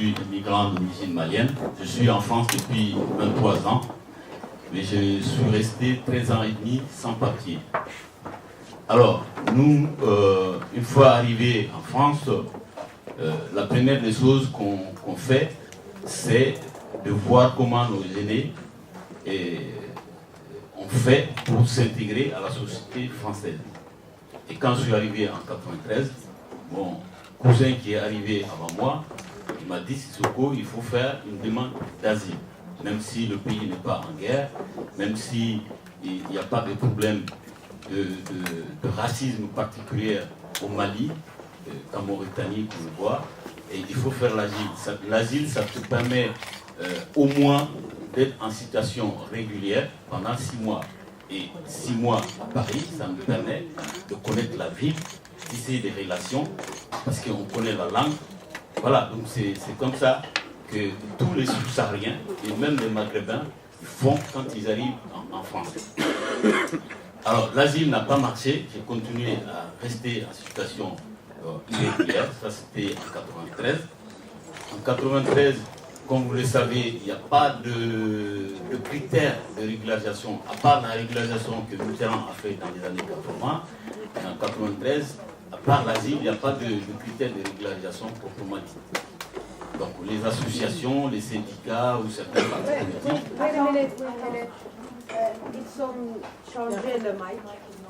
suis immigrant d'origine malienne. Je suis en France depuis 23 ans, mais je suis resté 13 ans et demi sans papier. Alors, nous, une fois arrivés en France, la première des choses qu'on fait, c'est de voir comment nos aînés ont fait pour s'intégrer à la société française. Et quand je suis arrivé en 93, mon cousin qui est arrivé avant moi, il m'a dit, Sissoko, il faut faire une demande d'asile. Même si le pays n'est pas en guerre, même s'il n'y a pas de problème de racisme particulier au Mali, en Mauritanie, qu'on le voit, et il faut faire l'asile. L'asile, ça te permet au moins d'être en situation régulière pendant 6 mois. Et 6 mois à Paris, ça me permet de connaître la ville, tisser des relations, parce qu'on connaît la langue. Voilà, donc c'est comme ça que tous les subsahariens, et même les maghrébins, font quand ils arrivent en France. Alors, l'asile n'a pas marché, j'ai continué à rester en situation irrégulière, ça c'était en 93. En 93, comme vous le savez, il n'y a pas de critères de régularisation, à part la régularisation que Mitterrand a fait dans les années 80. Et en 93, à part l'asile, il n'y a pas de critères de régularisation proprement dit. Donc les associations, les syndicats ou certains partis politiques. Ils ont changé le mic.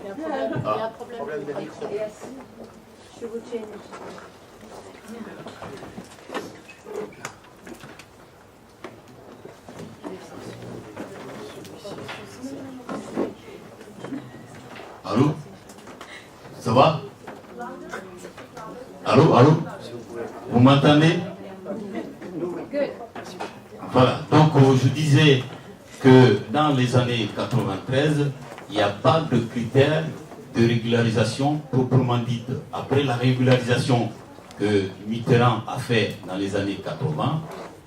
Il y a un problème de micro. Yes. Je vous change. Allô? Ça va? Allô? Allô? Vous m'entendez? Voilà, donc je disais que dans les années 93, il n'y a pas de critères de régularisation proprement dite. Après la régularisation que Mitterrand a fait dans les années 80,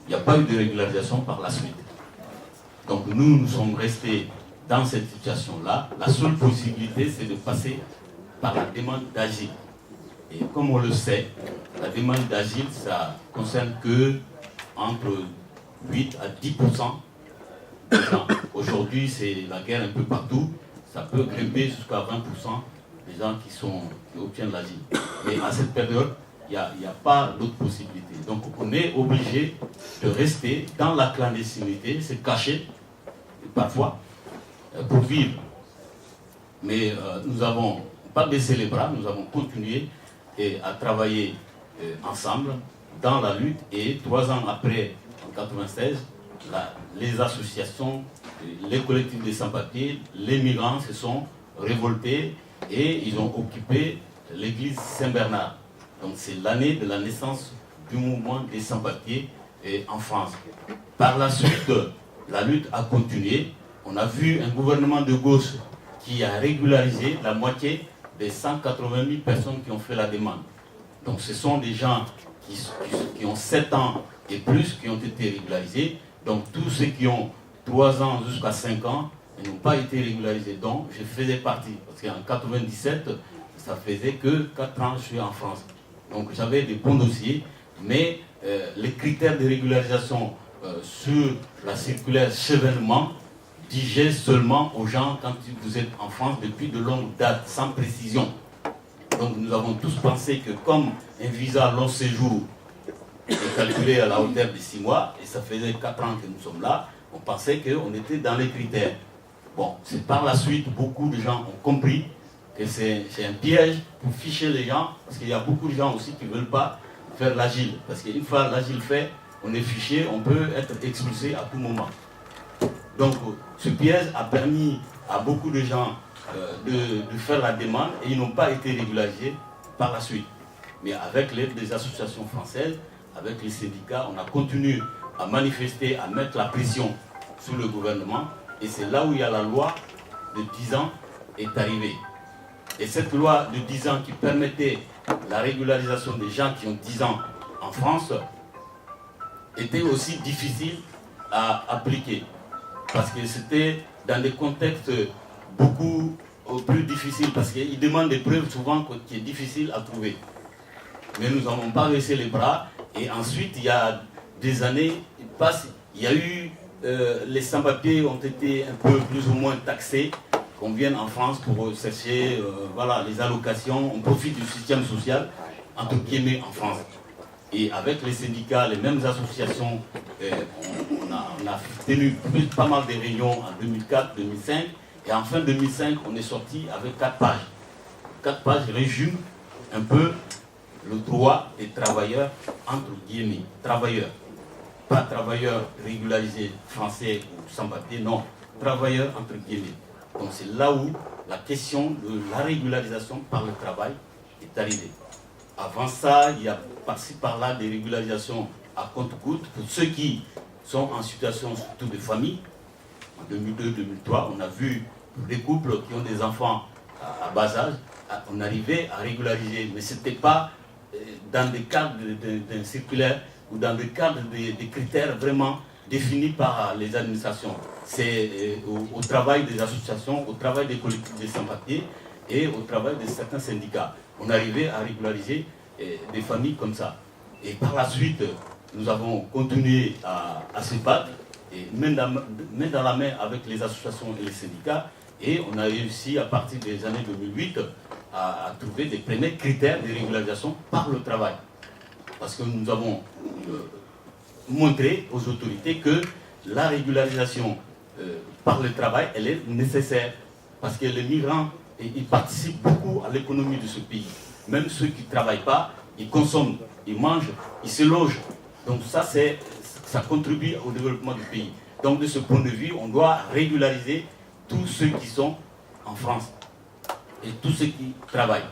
il n'y a pas eu de régularisation par la suite. Donc nous sommes restés dans cette situation-là. La seule possibilité, c'est de passer par la demande d'asile. Et comme on le sait, la demande d'asile, ça concerne que entre 8 à 10% des gens. Aujourd'hui, c'est la guerre un peu partout. Ça peut grimper jusqu'à 20% des gens qui obtiennent l'asile. Mais à cette période, il n'y a pas d'autre possibilité. Donc on est obligé de rester dans la clandestinité, se cacher, parfois, pour vivre. Mais nous n'avons pas baissé les bras, nous avons continué à travailler ensemble dans la lutte. Et 3 ans après, en 96, les associations, les collectifs des sans-papiers, les migrants se sont révoltés et ils ont occupé l'église Saint-Bernard. Donc c'est l'année de la naissance du mouvement des sans-papiers en France. Par la suite, la lutte a continué. On a vu un gouvernement de gauche qui a régularisé la moitié des 180 000 personnes qui ont fait la demande. Donc ce sont des gens qui ont 7 ans et plus qui ont été régularisés. Donc tous ceux qui ont 3 ans jusqu'à 5 ans n'ont pas été régularisés. Donc je faisais partie. Parce qu'en 97, ça faisait que 4 ans que je suis en France. Donc j'avais des bons dossiers. Mais les critères de régularisation sur la circulaire Chevènement disaient seulement aux gens quand vous êtes en France depuis de longues dates, sans précision. Donc nous avons tous pensé que comme un visa long séjour est calculé à la hauteur de 6 mois, et ça faisait 4 ans que nous sommes là, on pensait qu'on était dans les critères. Bon, c'est par la suite, beaucoup de gens ont compris que c'est un piège pour ficher les gens, parce qu'il y a beaucoup de gens aussi qui ne veulent pas faire l'agile. Parce qu'une fois l'agile fait, on est fiché, on peut être expulsé à tout moment. Donc ce piège a permis à beaucoup de gens de faire la demande et ils n'ont pas été régularisés par la suite. Mais avec l'aide des associations françaises, avec les syndicats, on a continué à manifester, à mettre la pression sur le gouvernement. Et c'est là où il y a la loi de 10 ans est arrivée. Et cette loi de 10 ans qui permettait la régularisation des gens qui ont 10 ans en France était aussi difficile à appliquer. Parce que c'était dans des contextes beaucoup plus difficiles. Parce qu'ils demandent des preuves souvent qui est difficile à trouver. Mais nous n'avons pas baissé les bras. Et ensuite, il y a des années passent, il y a eu, les sans-papiers ont été un peu plus ou moins taxés, qu'on vienne en France pour chercher voilà, les allocations, on profite du système social, entre guillemets, en France. Et avec les syndicats, les mêmes associations, on a tenu pas mal de réunions en 2004, 2005, et en fin 2005, on est sorti avec 4 pages. 4 pages résument un peu le droit des travailleurs, entre guillemets, travailleurs. Pas travailleurs régularisés français ou sans papier, non, travailleurs entre guillemets. Donc c'est là où la question de la régularisation par le travail est arrivée. Avant ça, il y a par-ci par-là des régularisations à compte-gouttes pour ceux qui sont en situation surtout de famille. En 2002-2003, on a vu des couples qui ont des enfants à bas âge, on arrivait à régulariser, mais ce n'était pas dans le cadre d'un circulaire ou dans le cadre des critères vraiment définis par les administrations. C'est au travail des associations, au travail des collectivités sans-papiers et au travail de certains syndicats. On arrivait à régulariser des familles comme ça. Et par la suite, nous avons continué à se battre, et main dans la main avec les associations et les syndicats, et on a réussi à partir des années 2008 à trouver des premiers critères de régularisation par le travail. Parce que nous avons montré aux autorités que la régularisation par le travail, elle est nécessaire. Parce que les migrants, ils participent beaucoup à l'économie de ce pays. Même ceux qui ne travaillent pas, ils consomment, ils mangent, ils se logent. Donc ça contribue au développement du pays. Donc de ce point de vue, on doit régulariser tous ceux qui sont en France et tous ceux qui travaillent.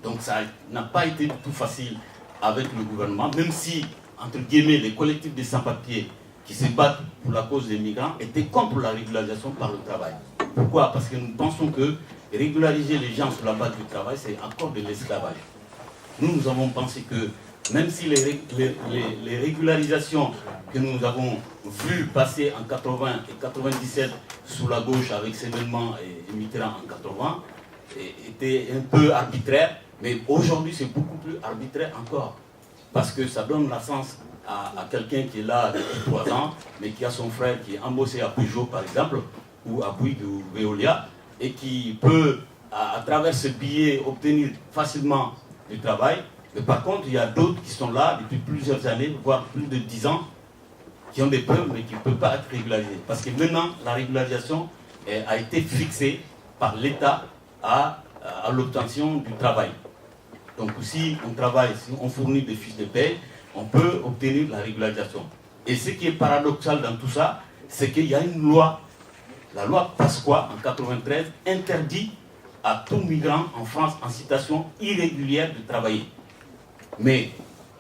Donc ça n'a pas été du tout facile avec le gouvernement, même si, entre guillemets, les collectifs des sans-papiers qui se battent pour la cause des migrants étaient contre la régularisation par le travail. Pourquoi? Parce que nous pensons que régulariser les gens sur la base du travail, c'est encore de l'esclavage. Nous avons pensé que même si les régularisations que nous avons vues passer en 80 et 97 sous la gauche avec Séménement et Mitterrand en 80 étaient un peu arbitraires, mais aujourd'hui c'est beaucoup plus arbitraire encore. Parce que ça donne la chance à quelqu'un qui est là depuis 3 ans, mais qui a son frère qui est embauché à Peugeot par exemple, ou à Bouygues ou Veolia, et qui peut, à travers ce billet, obtenir facilement du travail. Mais par contre, il y a d'autres qui sont là depuis plusieurs années, voire plus de 10 ans, qui ont des preuves, mais qui ne peuvent pas être régularisés. Parce que maintenant, la régularisation a été fixée par l'État à l'obtention du travail. Donc si on travaille, si on fournit des fiches de paie, on peut obtenir la régularisation. Et ce qui est paradoxal dans tout ça, c'est qu'il y a une loi, la loi Pasqua en 93, interdit à tout migrant en France en situation irrégulière de travailler. Mais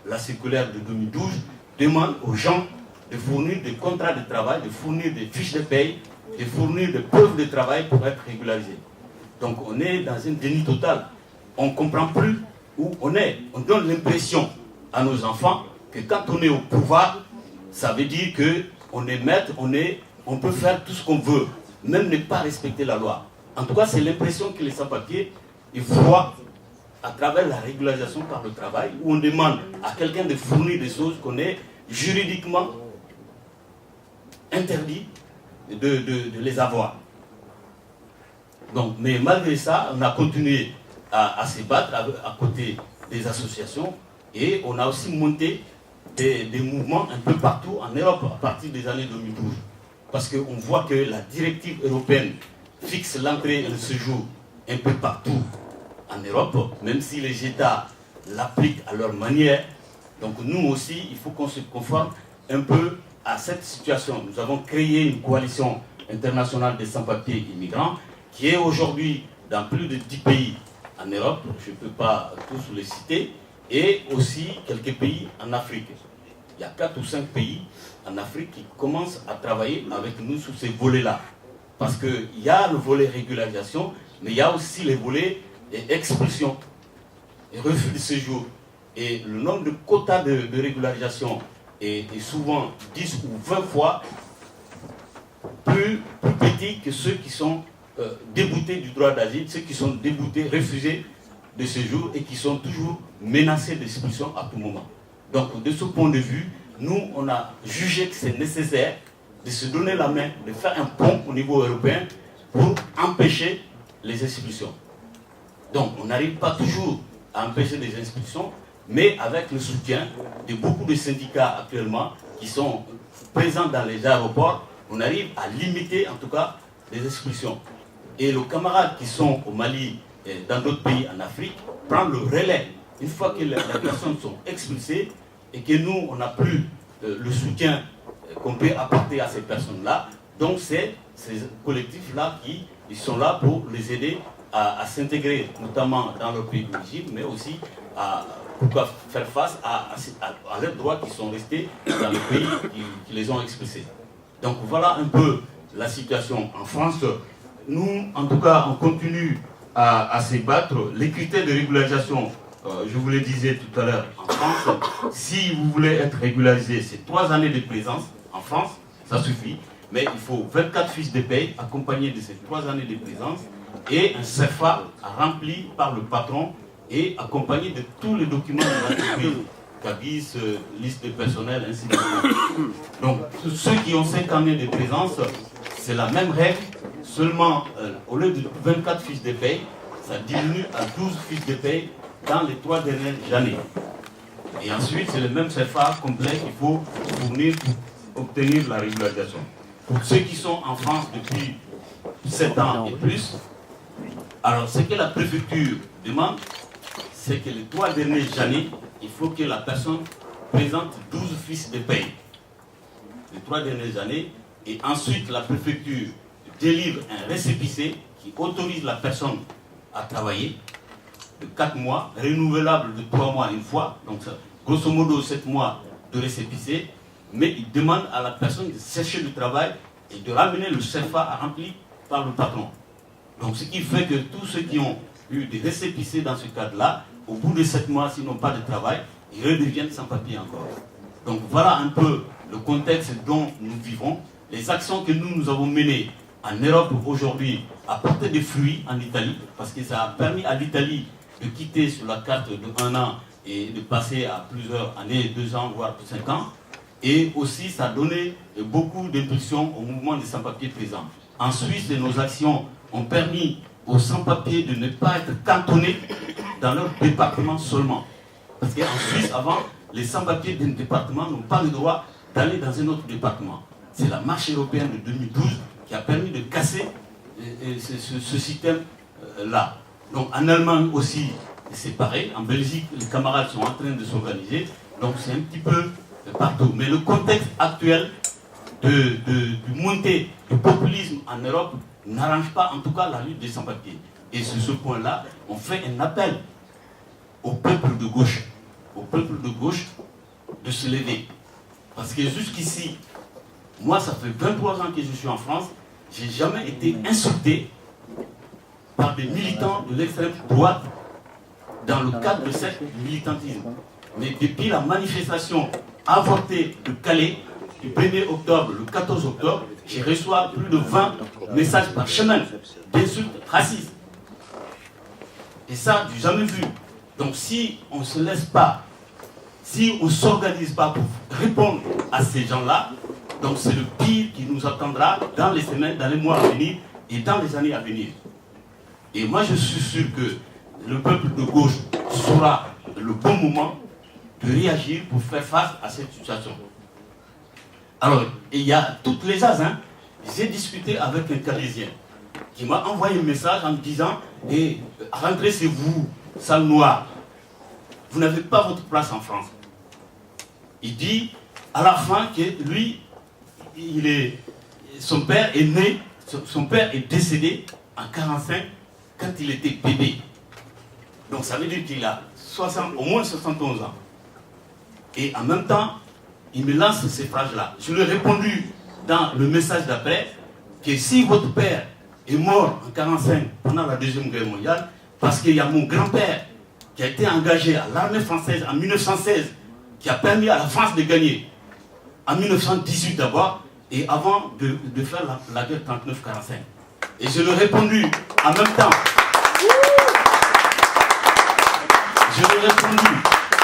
la circulaire de 2012 demande aux gens de fournir des contrats de travail, de fournir des fiches de paie, de fournir des preuves de travail pour être régularisés. Donc on est dans un déni total. On ne comprend plus où on est. On donne l'impression à nos enfants que quand on est au pouvoir, ça veut dire qu'on est maître, on peut faire tout ce qu'on veut, même ne pas respecter la loi. En tout cas, c'est l'impression que les sans-papiers voient à travers la régularisation par le travail, où on demande à quelqu'un de fournir des choses qu'on est juridiquement interdit de les avoir. Donc, mais malgré ça, on a continué à se battre à côté des associations, et on a aussi monté des mouvements un peu partout en Europe à partir des années 2012. Parce qu'on voit que la directive européenne fixe l'entrée et le séjour un peu partout en Europe, même si les États l'appliquent à leur manière. Donc nous aussi, il faut qu'on se conforme un peu à cette situation. Nous avons créé une coalition internationale des sans-papiers immigrants qui est aujourd'hui dans plus de 10 pays en Europe, je ne peux pas tous les citer, et aussi quelques pays en Afrique. Il y a 4 ou 5 pays en Afrique qui commencent à travailler avec nous sur ces volets-là. Parce qu'il y a le volet régularisation, mais il y a aussi les volets expulsion et refus de séjour. Et le nombre de quotas de régularisation est souvent 10 ou 20 fois plus petit que ceux qui sont déboutés du droit d'asile, ceux qui sont déboutés, refusés de séjour et qui sont toujours menacés d'expulsion à tout moment. Donc de ce point de vue, nous, on a jugé que c'est nécessaire de se donner la main, de faire un pont au niveau européen pour empêcher les expulsions. Donc, on n'arrive pas toujours à empêcher les expulsions, mais avec le soutien de beaucoup de syndicats actuellement qui sont présents dans les aéroports, on arrive à limiter en tout cas les expulsions. Et les camarades qui sont au Mali et dans d'autres pays en Afrique prennent le relais. Une fois que les personnes sont expulsées et que nous, on n'a plus le soutien qu'on peut apporter à ces personnes-là, donc c'est ces collectifs-là qui ils sont là pour les aider à s'intégrer, notamment dans leur pays d'origine, mais aussi à faire face à leurs droits qui sont restés dans le pays qui les ont expulsés. Donc voilà un peu la situation en France. Nous, en tout cas, on continue à se battre. Les critères de régularisation, je vous le disais tout à l'heure, en France, si vous voulez être régularisé, c'est 3 années de présence en France, ça suffit. Mais il faut 24 fiches de paye accompagnées de ces 3 années de présence et un CFA rempli par le patron et accompagné de tous les documents de l'entreprise, cabis, liste de personnel, ainsi de suite. Donc, ceux qui ont 5 années de présence, c'est la même règle, seulement au lieu de 24 fiches de paye, ça diminue à 12 fiches de paye dans les 3 dernières années. Et ensuite, c'est le même CFA complet qu'il faut fournir pour obtenir la régularisation. Pour ceux qui sont en France depuis 7 ans et plus, alors ce que la préfecture demande, c'est que les 3 dernières années, il faut que la personne présente 12 fiches de paye. Les 3 dernières années, et ensuite la préfecture délivre un récépissé qui autorise la personne à travailler de 4 mois, renouvelable de 3 mois une fois, donc ça, grosso modo 7 mois de récépissé, mais il demande à la personne de chercher du travail et de ramener le CFA rempli par le patron. Donc ce qui fait que tous ceux qui ont eu des récépissés dans ce cadre-là, au bout de 7 mois, s'ils n'ont pas de travail, ils redeviennent sans papier encore. Donc voilà un peu le contexte dont nous vivons. Les actions que nous avons menées en Europe aujourd'hui à porter des fruits en Italie, parce que ça a permis à l'Italie de quitter sur la carte de 1 an et de passer à plusieurs années, 2 ans, voire 5 ans. Et aussi, ça a donné beaucoup d'impulsion au mouvement des sans-papiers présents. En Suisse, nos actions ont permis aux sans-papiers de ne pas être cantonnés dans leur département seulement. Parce qu'en Suisse, avant, les sans-papiers d'un département n'ont pas le droit d'aller dans un autre département. C'est la marche européenne de 2012 qui a permis de casser ce système-là. Donc en Allemagne aussi, c'est pareil. En Belgique, les camarades sont en train de s'organiser. Donc c'est un petit peu partout. Mais le contexte actuel de montée du populisme en Europe n'arrange pas en tout cas la lutte des sans-papiers. Et sur ce point-là, on fait un appel au peuple de gauche, de se lever. Parce que jusqu'ici, moi ça fait 23 ans que je suis en France, j'ai jamais été insulté par des militants de l'extrême droite dans le cadre de ce militantisme. Mais depuis la manifestation avortée de Calais, du 1er octobre, le 14 octobre, j'ai reçu plus de 20 messages par semaine d'insultes racistes. Et ça, j'ai jamais vu. Donc si on ne se laisse pas, si on ne s'organise pas pour répondre à ces gens-là, donc c'est le pire qui nous attendra dans les semaines, dans les mois à venir et dans les années à venir. Et moi je suis sûr que le peuple de gauche saura le bon moment de réagir pour faire face à cette situation. Alors, il y a toutes les âges, hein. J'ai discuté avec un Calaisien qui m'a envoyé un message en me disant « rentrez chez vous, salle noire, vous n'avez pas votre place en France. » Il dit à la fin que lui, son père est né, son père est décédé en 1945 quand il était bébé. Donc ça veut dire qu'il a au moins 71 ans. Et en même temps, il me lance ces phrases-là. Je lui ai répondu dans le message d'après que si votre père est mort en 1945 pendant la Deuxième Guerre mondiale, parce qu'il y a mon grand-père qui a été engagé à l'armée française en 1916, qui a permis à la France de gagner en 1918 d'abord, et avant de faire la guerre 39-45. Et je lui ai répondu en même temps. Je lui ai répondu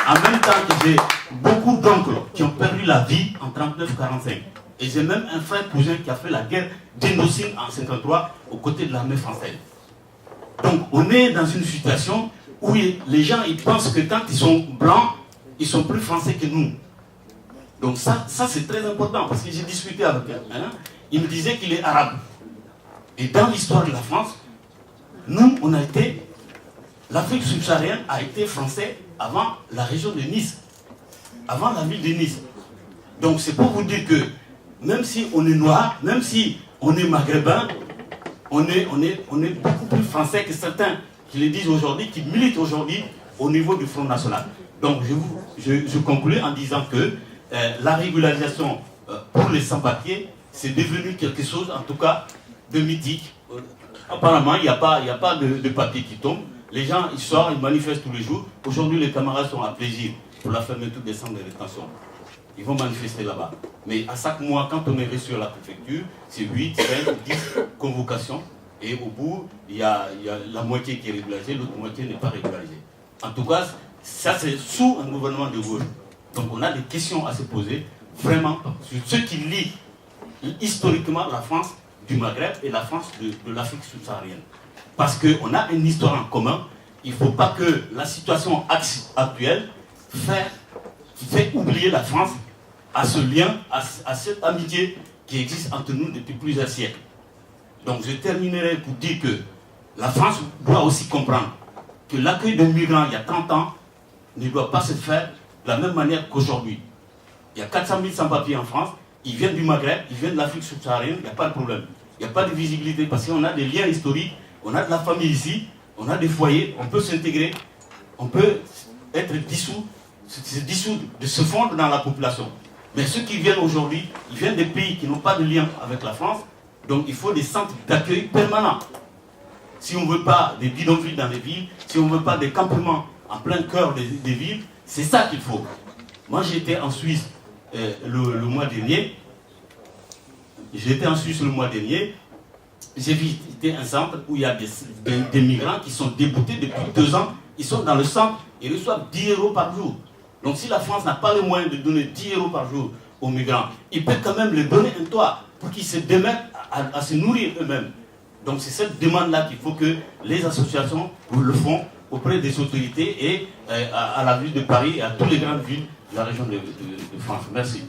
En même temps que j'ai beaucoup d'oncles qui ont perdu la vie en 39-45. Et j'ai même un frère cousin qui a fait la guerre d'Indochine en 53 aux côtés de l'armée française. Donc on est dans une situation où les gens ils pensent que quand ils sont blancs, ils sont plus français que nous. Donc ça c'est très important parce que j'ai discuté avec un, il me disait qu'il est arabe. Et dans l'histoire de la France, nous on a été, l'Afrique subsaharienne a été français avant la région de Nice, avant la ville de Nice. Donc c'est pour vous dire que même si on est noir, même si on est maghrébin, on est beaucoup plus français que certains qui le disent aujourd'hui, qui militent aujourd'hui au niveau du Front National. Donc je conclue en disant que la régularisation pour les sans-papiers, c'est devenu quelque chose, en tout cas, de mythique. Apparemment, il n'y a pas de papier qui tombe. Les gens, ils sortent, ils manifestent tous les jours. Aujourd'hui, les camarades sont à plaisir pour la fermeture des centres de rétention. Ils vont manifester là-bas. Mais à chaque mois, quand on est reçu à la préfecture, c'est 8, 5, 10 convocations. Et au bout, il y a la moitié qui est régularisée, l'autre moitié n'est pas régularisée. En tout cas, ça c'est sous un gouvernement de gauche. Donc on a des questions à se poser, vraiment, sur ceux qui lient historiquement la France du Maghreb et la France de l'Afrique subsaharienne. Parce qu'on a une histoire en commun. Il ne faut pas que la situation actuelle fait oublier la France à ce lien, à cette amitié qui existe entre nous depuis plusieurs siècles. Donc je terminerai pour dire que la France doit aussi comprendre que l'accueil de migrants il y a 30 ans ne doit pas se faire de la même manière qu'aujourd'hui. Il y a 400 000 sans-papiers en France, ils viennent du Maghreb, ils viennent de l'Afrique subsaharienne, il n'y a pas de problème. Il n'y a pas de visibilité parce qu'on a des liens historiques, on a de la famille ici, on a des foyers, on peut s'intégrer, on peut être dissous, se dissoudre, de se fondre dans la population. Mais ceux qui viennent aujourd'hui, ils viennent des pays qui n'ont pas de lien avec la France, donc il faut des centres d'accueil permanents. Si on ne veut pas des bidonvilles dans les villes, si on ne veut pas des campements en plein cœur des villes, c'est ça qu'il faut. Moi j'étais en Suisse le mois dernier. J'ai visité un centre où il y a des migrants qui sont déboutés depuis 2 ans. Ils sont dans le centre, ils reçoivent 10 € par jour. Donc si la France n'a pas les moyens de donner 10 € par jour aux migrants, ils peuvent quand même leur donner un toit pour qu'ils se démettent à se nourrir eux-mêmes. Donc c'est cette demande-là qu'il faut que les associations le font auprès des autorités et à la ville de Paris et à toutes les grandes villes de la région de France. Merci.